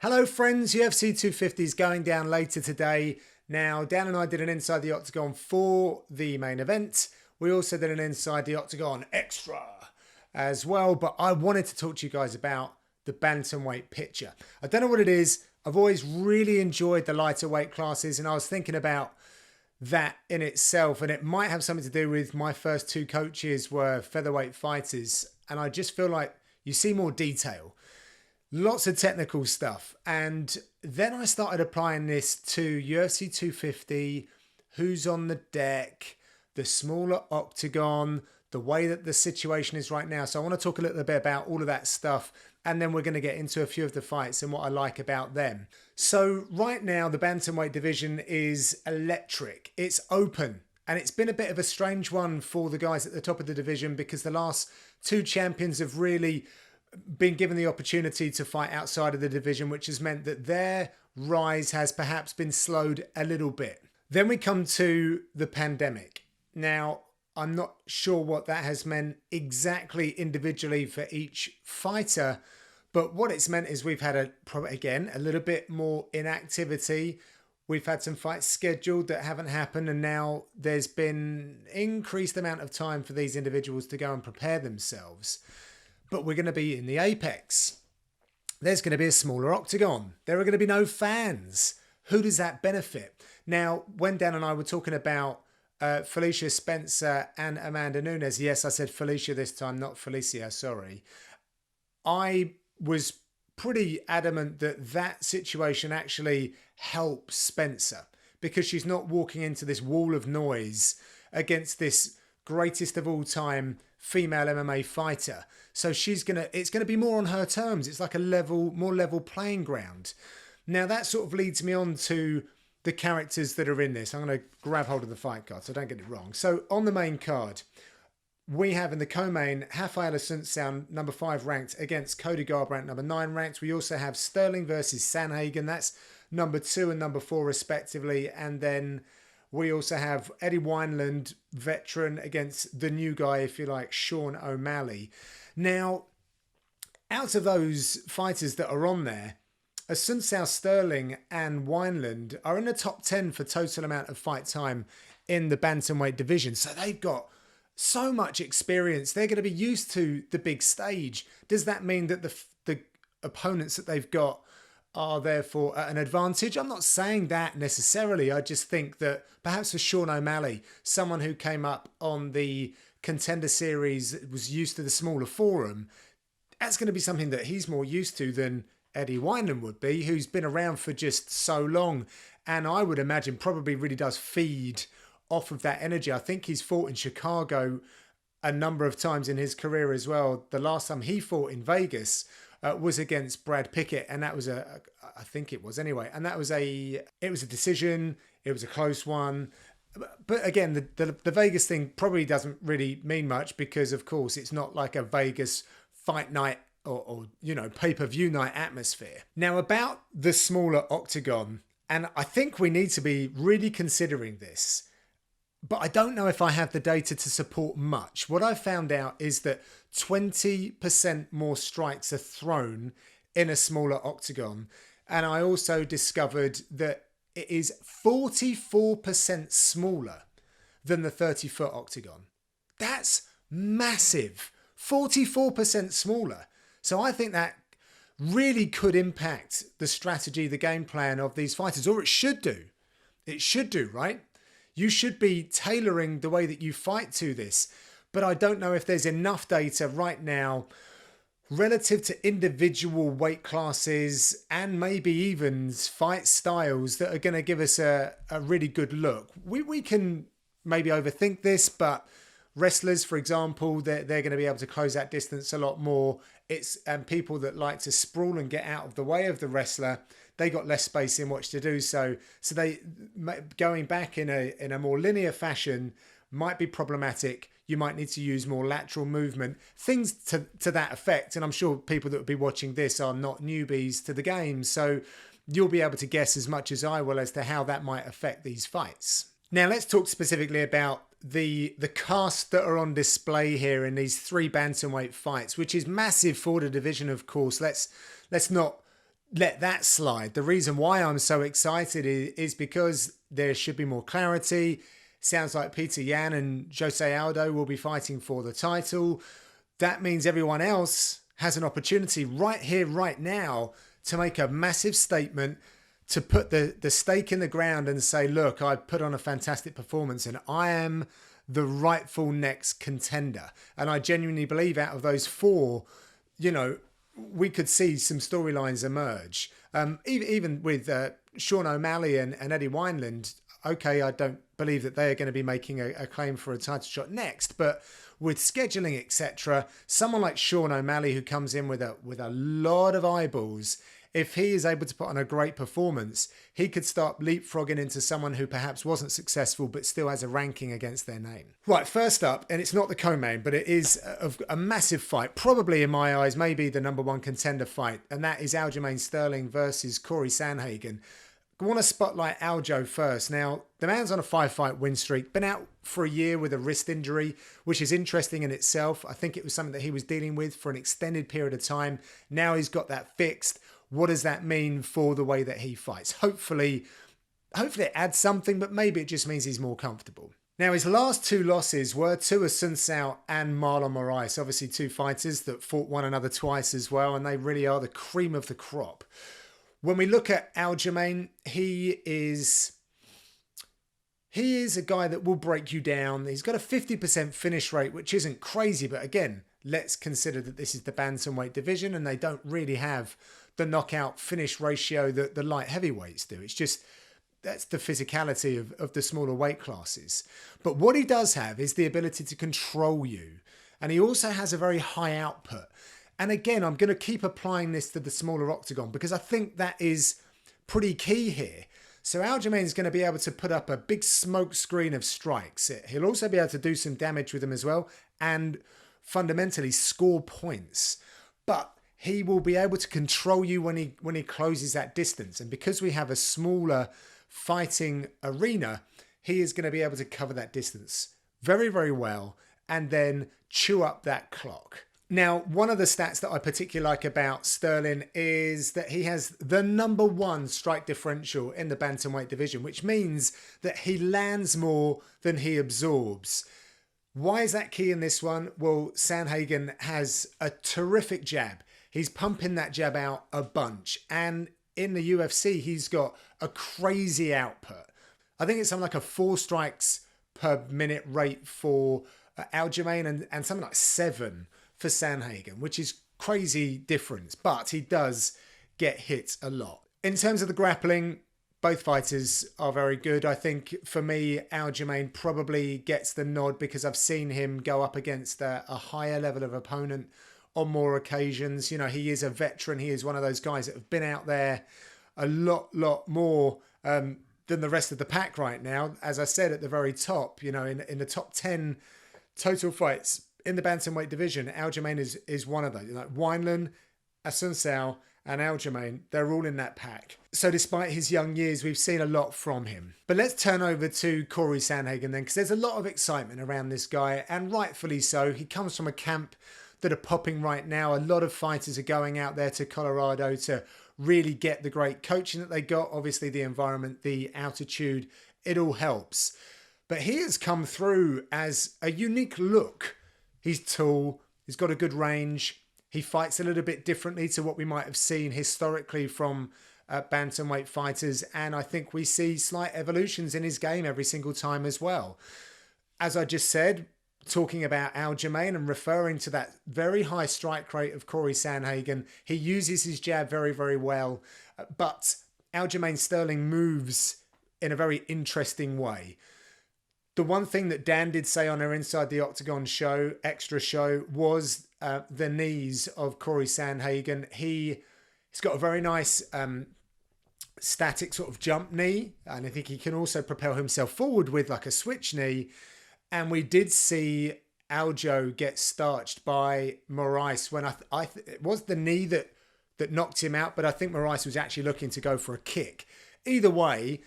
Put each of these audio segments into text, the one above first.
Hello friends, UFC 250 is going down later today. Now, Dan and I did an Inside the Octagon for the main event. We also did an Inside the Octagon Extra as well, but I wanted to talk to you guys about the bantamweight picture. I don't know what it is. I've always really enjoyed the lighter weight classes, and I was thinking about that in itself, and it might have something to do with my first two coaches were featherweight fighters, and I just feel like you see more detail. Lots of technical stuff. And then I started applying this to UFC 250, who's on the deck, the smaller octagon, the way that the situation is right now. So I want to talk a little bit about all of that stuff. And then we're going to get into a few of the fights and what I like about them. So right now, the bantamweight division is electric. It's open. And it's been a bit of a strange one for the guys at the top of the division because the last two champions have really been given the opportunity to fight outside of the division, which has meant that their rise has perhaps been slowed a little bit. Then we come to the pandemic. Now, I'm not sure what that has meant exactly individually for each fighter, but what it's meant is we've had a little bit more inactivity. We've had some fights scheduled that haven't happened, and now there's been increased amount of time for these individuals to go and prepare themselves. But we're going to be in the Apex. There's going to be a smaller octagon. There are going to be no fans. Who does that benefit? Now, when Dan and I were talking about Felicia Spencer and Amanda Nunes, yes, I said Felicia this time, not Felicia, sorry. I was pretty adamant that that situation actually helps Spencer because she's not walking into this wall of noise against this greatest of all time female MMA fighter. So it's gonna be more on her terms. It's like a more level playing ground. Now that sort of leads me on to the characters that are in this. I'm gonna grab hold of the fight card so I don't get it wrong. So on the main card, we have in the co-main Rafael Assunção, number 5 ranked, against Cody Garbrandt, number 9 ranked. We also have Sterling versus San Hagen. That's number 2 and number 4 respectively. And then we also have Eddie Wineland, veteran, against the new guy, if you like, Sean O'Malley. Now, out of those fighters that are on there, Assunção, Sterling and Wineland are in the top 10 for total amount of fight time in the bantamweight division. So they've got so much experience. They're going to be used to the big stage. Does that mean that the opponents that they've got are therefore at an advantage? I'm not saying that necessarily. I just think that perhaps for Sean O'Malley, someone who came up on the Contender Series, was used to the smaller forum, that's going to be something that he's more used to than Eddie Wineland would be, who's been around for just so long. And I would imagine probably really does feed off of that energy. I think he's fought in Chicago a number of times in his career as well. The last time he fought in Vegas was against Brad Pickett, and that was I think it was anyway, and it was a decision. It was a close one, but again, the Vegas thing probably doesn't really mean much because, of course, it's not like a Vegas fight night or pay-per-view night atmosphere. Now, about the smaller octagon, and I think we need to be really considering this, but I don't know if I have the data to support much. What I found out is that 20% more strikes are thrown in a smaller octagon. And I also discovered that it is 44% smaller than the 30-foot octagon. That's massive. 44% smaller. So I think that really could impact the strategy, the game plan of these fighters, or it should do. It should do, right? You should be tailoring the way that you fight to this. But I don't know if there's enough data right now relative to individual weight classes and maybe even fight styles that are going to give us a really good look. We can maybe overthink this, but wrestlers, for example, they're going to be able to close that distance a lot more. It's people that like to sprawl and get out of the way of the wrestler, they got less space in which to do so. So they going back in a more linear fashion might be problematic. You might need to use more lateral movement, things to that effect. And I'm sure people that will be watching this are not newbies to the game. So you'll be able to guess as much as I will as to how that might affect these fights. Now let's talk specifically about the cast that are on display here in these 3 bantamweight fights, which is massive for the division, of course. Let's not let that slide. The reason why I'm so excited is because there should be more clarity. Sounds like Peter Yan and Jose Aldo will be fighting for the title. That means everyone else has an opportunity right here, right now, to make a massive statement, to put the stake in the ground and say, look, I put on a fantastic performance and I am the rightful next contender. And I genuinely believe out of those four, you know, we could see some storylines emerge. Even with Sean O'Malley and Eddie Wineland, okay, I don't believe that they are going to be making a claim for a title shot next, but with scheduling, etc., someone like Sean O'Malley, who comes in with a lot of eyeballs, if he is able to put on a great performance, he could start leapfrogging into someone who perhaps wasn't successful but still has a ranking against their name. Right, first up, and it's not the co-main, but it is a massive fight, probably in my eyes, maybe the number one contender fight, and that is Aljamain Sterling versus Cory San Hagen. I want to spotlight Aljo first. Now, the man's on a 5-fight win streak, been out for a year with a wrist injury, which is interesting in itself. I think it was something that he was dealing with for an extended period of time. Now he's got that fixed. What does that mean for the way that he fights? Hopefully it adds something, but maybe it just means he's more comfortable. Now, his last two losses were to Asuncao and Marlon Moraes, obviously two fighters that fought one another twice as well, and they really are the cream of the crop. When we look at Aljamain, he is a guy that will break you down. He's got a 50% finish rate, which isn't crazy, but again, let's consider that this is the bantamweight division and they don't really have the knockout finish ratio that the light heavyweights do. It's just, that's the physicality of the smaller weight classes. But what he does have is the ability to control you. And he also has a very high output. And again, I'm going to keep applying this to the smaller octagon because I think that is pretty key here. So Aljamain is going to be able to put up a big smoke screen of strikes. He'll also be able to do some damage with them as well and fundamentally score points. But he will be able to control you when he closes that distance. And because we have a smaller fighting arena, he is going to be able to cover that distance very, very well and then chew up that clock. Now, one of the stats that I particularly like about Sterling is that he has the number one strike differential in the bantamweight division, which means that he lands more than he absorbs. Why is that key in this one? Well, San Hagen has a terrific jab. He's pumping that jab out a bunch. And in the UFC, he's got a crazy output. I think it's something like a 4 strikes per minute rate for Aljamain and something like 7 for San Hagen, which is crazy difference, but he does get hit a lot. In terms of the grappling, both fighters are very good. I think for me, Aljamain probably gets the nod because I've seen him go up against a higher level of opponent on more occasions. You know, he is a veteran. He is one of those guys that have been out there a lot more than the rest of the pack right now. As I said at the very top, you know, in the top 10 total fights in the bantamweight division, Aljamain is one of those. Like Wineland, Asuncao, and Aljamain, they're all in that pack. So despite his young years, we've seen a lot from him. But let's turn over to Cory San Hagen then, because there's a lot of excitement around this guy, and rightfully so. He comes from a camp that are popping right now. A lot of fighters are going out there to Colorado to really get the great coaching that they got. Obviously, the environment, the altitude, it all helps. But he has come through as a unique look. He's tall, he's got a good range, he fights a little bit differently to what we might have seen historically from bantamweight fighters, and I think we see slight evolutions in his game every single time as well. As I just said, talking about Aljamain and referring to that very high strike rate of Cory San Hagen, he uses his jab very, very well, but Aljamain Sterling moves in a very interesting way. The one thing that Dan did say on our Inside the Octagon show, extra show, was the knees of Cory San Hagen. He's got a very nice static sort of jump knee, and I think he can also propel himself forward with like a switch knee. And we did see Aljo get starched by Moraes when it was the knee that knocked him out, but I think Moraes was actually looking to go for a kick. Either way,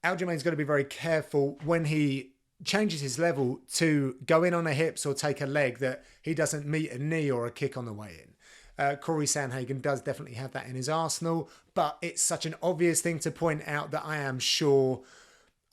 Aljamain's got to be very careful when he changes his level to go in on the hips or take a leg that he doesn't meet a knee or a kick on the way in. Cory San Hagen does definitely have that in his arsenal, but it's such an obvious thing to point out that I'm sure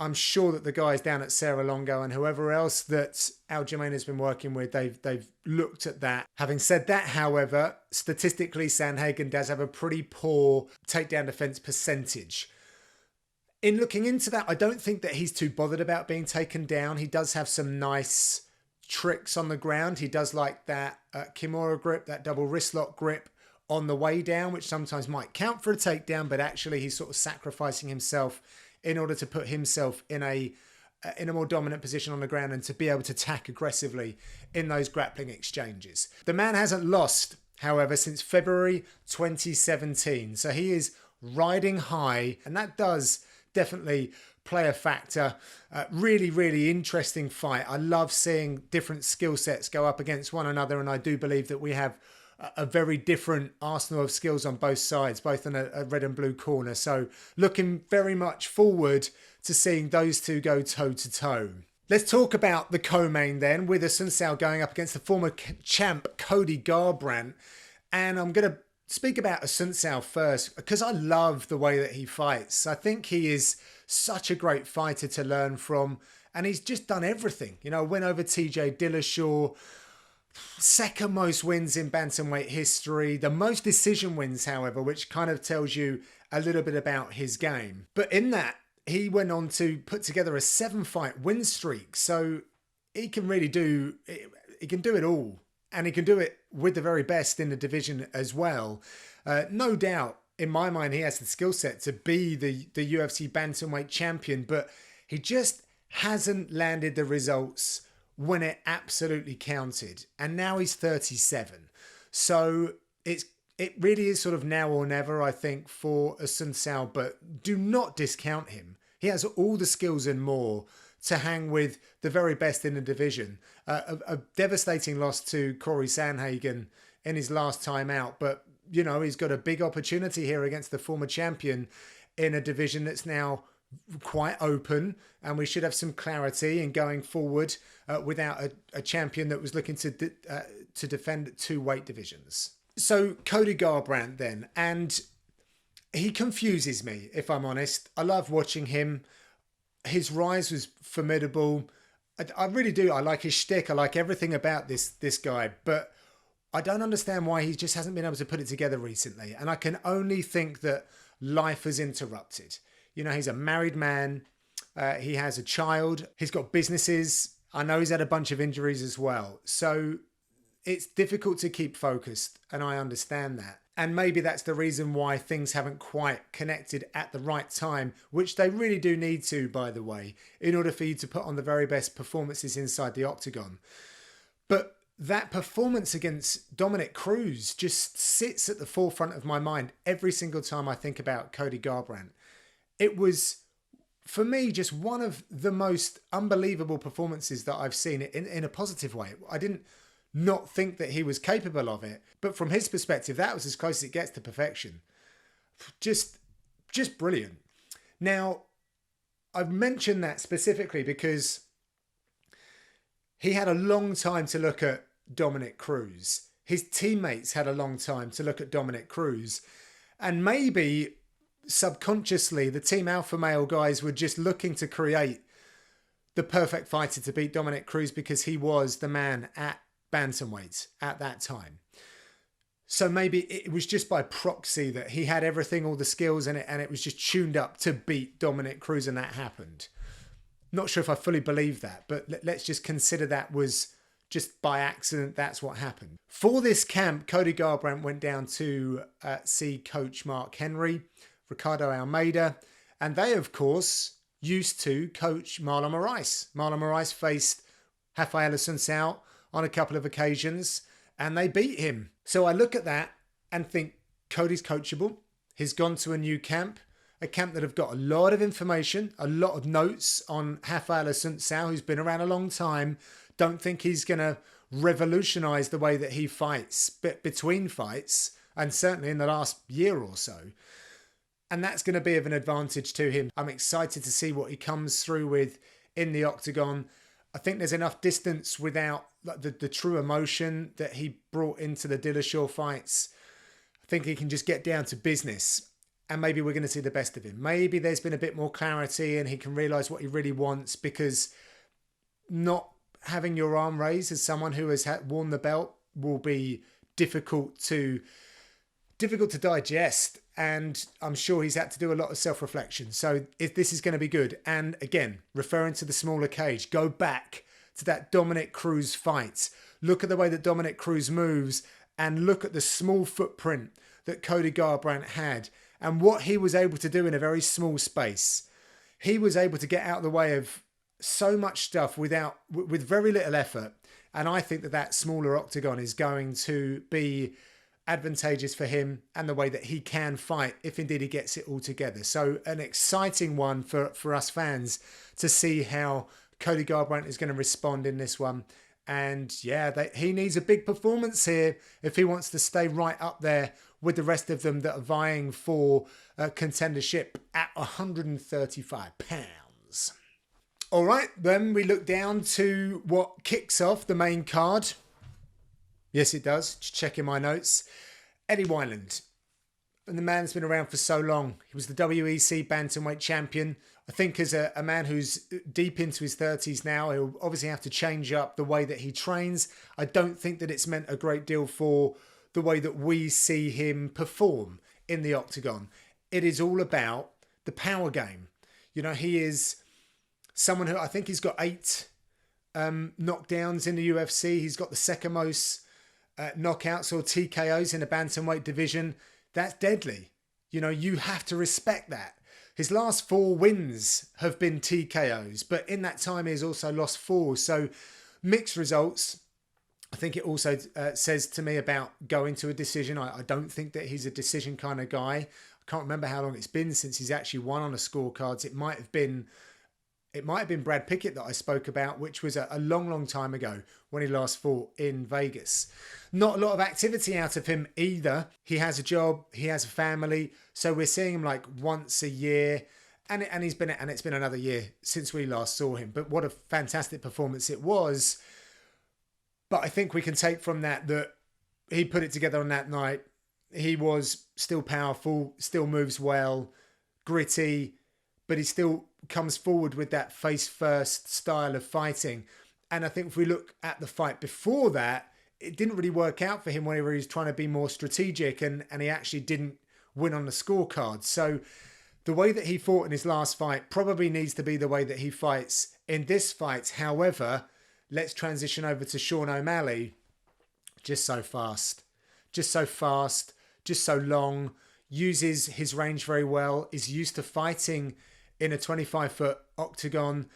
that the guys down at Serra-Longo and whoever else that Aljamain has been working with, they've looked at that. Having said that, however, statistically, San Hagen does have a pretty poor takedown defense percentage. In looking into that, I don't think that he's too bothered about being taken down. He does have some nice tricks on the ground. He does like that Kimura grip, that double wrist lock grip on the way down, which sometimes might count for a takedown, but actually he's sort of sacrificing himself in order to put himself in a more dominant position on the ground and to be able to attack aggressively in those grappling exchanges. The man hasn't lost, however, since February 2017. So he is riding high, and that does definitely play a factor. Really, really interesting fight. I love seeing different skill sets go up against one another, and I do believe that we have a very different arsenal of skills on both sides, both in a red and blue corner. So looking very much forward to seeing those two go toe-to-toe. Let's talk about the co-main then, with Assunção going up against the former champ Cody Garbrandt. And I'm going to speak about Assunção first because I love the way that he fights. I think he is such a great fighter to learn from, and he's just done everything. You know, win over TJ Dillashaw, second most wins in bantamweight history, the most decision wins, however, which kind of tells you a little bit about his game. But in that, he went on to put together a 7-fight win streak. So he can really do it all. And he can do it with the very best in the division as well. No doubt, in my mind, he has the skill set to be the UFC bantamweight champion, but he just hasn't landed the results when it absolutely counted. And now he's 37. So it really is sort of now or never, I think, for Assunção, but do not discount him. He has all the skills and more to hang with the very best in the division. A devastating loss to Cory San Hagen in his last time out, but, you know, he's got a big opportunity here against the former champion in a division that's now quite open, and we should have some clarity in going forward without a champion that was looking to defend 2 weight divisions. So Cody Garbrandt then, and he confuses me, if I'm honest. I love watching him. His rise was formidable. I really do. I like his shtick. I like everything about this guy, but I don't understand why he just hasn't been able to put it together recently. And I can only think that life has interrupted. You know, he's a married man. He has a child. He's got businesses. I know he's had a bunch of injuries as well. So it's difficult to keep focused, and I understand that. And maybe that's the reason why things haven't quite connected at the right time, which they really do need to, by the way, in order for you to put on the very best performances inside the octagon. But that performance against Dominic Cruz just sits at the forefront of my mind every single time I think about Cody Garbrandt. It was, for me, just one of the most unbelievable performances that I've seen in a positive way. I didn't not think that he was capable of it, but from his perspective, that was as close as it gets to perfection. Just brilliant. Now, I've mentioned that specifically because he had a long time to look at Dominic Cruz. His teammates had a long time to look at Dominic Cruz, and maybe subconsciously, the Team Alpha Male guys were just looking to create the perfect fighter to beat Dominic Cruz because he was the man at bantamweight at that time. So maybe it was just by proxy that he had everything, all the skills in it, and it was just tuned up to beat Dominic Cruz, and that happened. Not sure if I fully believe that, but let's just consider that was just by accident. That's what happened. For this camp, Cody Garbrandt went down to see Coach Mark Henry, Ricardo Almeida, and they, of course, used to coach Marlon Moraes. Marlon Moraes faced Rafael Assunção on a couple of occasions, and they beat him. So I look at that and think Cody's coachable. He's gone to a new camp, a camp that have got a lot of information, a lot of notes on Rafael Assunção, who's been around a long time. Don't think he's going to revolutionize the way that he fights between fights, and certainly in the last year or so. And that's going to be of an advantage to him. I'm excited to see what he comes through with in the octagon. I think there's enough distance without the true emotion that he brought into the Dillashaw fights. I think he can just get down to business, and maybe we're going to see the best of him. Maybe there's been a bit more clarity and he can realise what he really wants, because not having your arm raised as someone who has worn the belt will be difficult to digest, and I'm sure he's had to do a lot of self-reflection. So if this is going to be good, and again, referring to the smaller cage, go back to that Dominic Cruz fight. Look at the way that Dominic Cruz moves, and look at the small footprint that Cody Garbrandt had, and what he was able to do in a very small space. He was able to get out of the way of so much stuff with very little effort, and I think that smaller octagon is going to be advantageous for him and the way that he can fight if indeed he gets it all together. So an exciting one for us fans to see how Cody Garbrandt is going to respond in this one. And yeah, he needs a big performance here if he wants to stay right up there with the rest of them that are vying for contendership at 135 pounds. All right, then we look down to what kicks off the main card. Yes, it does. Just checking my notes. Eddie Wineland. And the man's been around for so long. He was the WEC Bantamweight champion. I think as a man who's deep into his 30s now, he'll obviously have to change up the way that he trains. I don't think that it's meant a great deal for the way that we see him perform in the octagon. It is all about the power game. You know, he is someone who I think he's got 8 knockdowns in the UFC. He's got the second most knockouts or TKOs in the bantamweight division. That's deadly. You know, you have to respect that. His last 4 wins have been TKOs, but in that time he's also lost 4. So mixed results. I think it also says to me about going to a decision. I don't think that he's a decision kind of guy. I can't remember how long it's been since he's actually won on the scorecards. It might have been Brad Pickett that I spoke about, which was a long, long time ago when he last fought in Vegas. Not a lot of activity out of him either. He has a job, he has a family, so we're seeing him like once a year, and it's been another year since we last saw him. But what a fantastic performance it was. But I think we can take from that he put it together on that night. He was still powerful, still moves well, gritty, but he still comes forward with that face-first style of fighting. And I think if we look at the fight before that, it didn't really work out for him whenever he was trying to be more strategic, and he actually didn't win on the scorecard. So the way that he fought in his last fight probably needs to be the way that he fights in this fight. However, let's transition over to Sean O'Malley. Just so fast, just so long, uses his range very well, is used to fighting in a 25-foot octagon.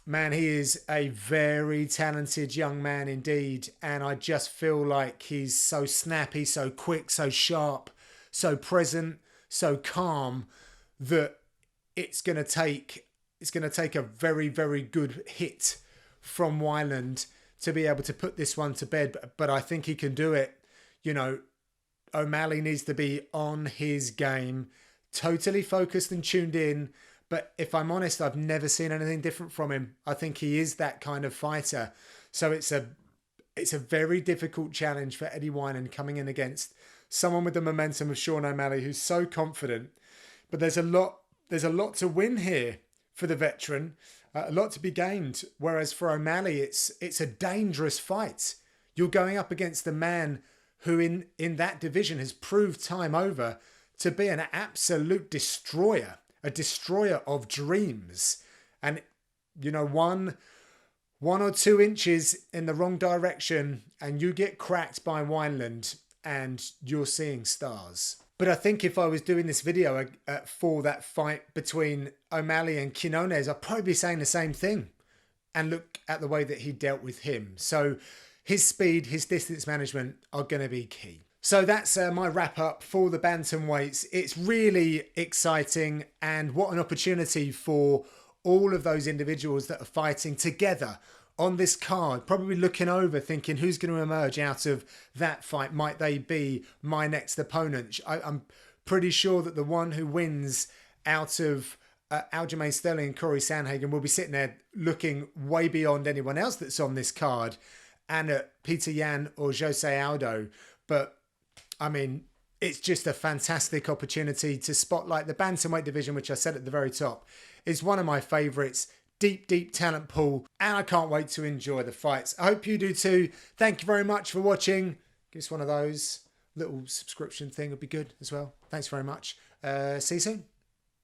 Man, he is a very talented young man indeed. And I just feel like he's so snappy, so quick, so sharp, so present, so calm that it's going to take a very, very good hit from Wineland to be able to put this one to bed. But I think he can do it. You know, O'Malley needs to be on his game, totally focused and tuned in. But if I'm honest, I've never seen anything different from him. I think he is that kind of fighter. So it's a very difficult challenge for Eddie Wineland coming in against someone with the momentum of Sean O'Malley, who's so confident. But there's a lot to win here for the veteran, a lot to be gained. Whereas for O'Malley, it's a dangerous fight. You're going up against the man who in that division has proved time over to be an absolute destroyer, a destroyer of dreams. And, you know, one or 2 inches in the wrong direction and you get cracked by Wineland and you're seeing stars. But I think if I was doing this video for that fight between O'Malley and Quinones, I'd probably be saying the same thing. And look at the way that he dealt with him. So his speed, his distance management are going to be key. So that's my wrap up for the bantamweights. It's really exciting, and what an opportunity for all of those individuals that are fighting together on this card, probably looking over thinking who's going to emerge out of that fight. Might they be my next opponent? I'm pretty sure that the one who wins out of Aljamain Sterling and Cory San Hagen will be sitting there looking way beyond anyone else that's on this card, and at Peter Yan or Jose Aldo. But I mean, it's just a fantastic opportunity to spotlight the bantamweight division, which I said at the very top is one of my favourites. Deep talent pool, and I can't wait to enjoy the fights. I hope you do too. Thank you very much for watching. Give us one of those. Little subscription thing would be good as well. Thanks very much. See you soon.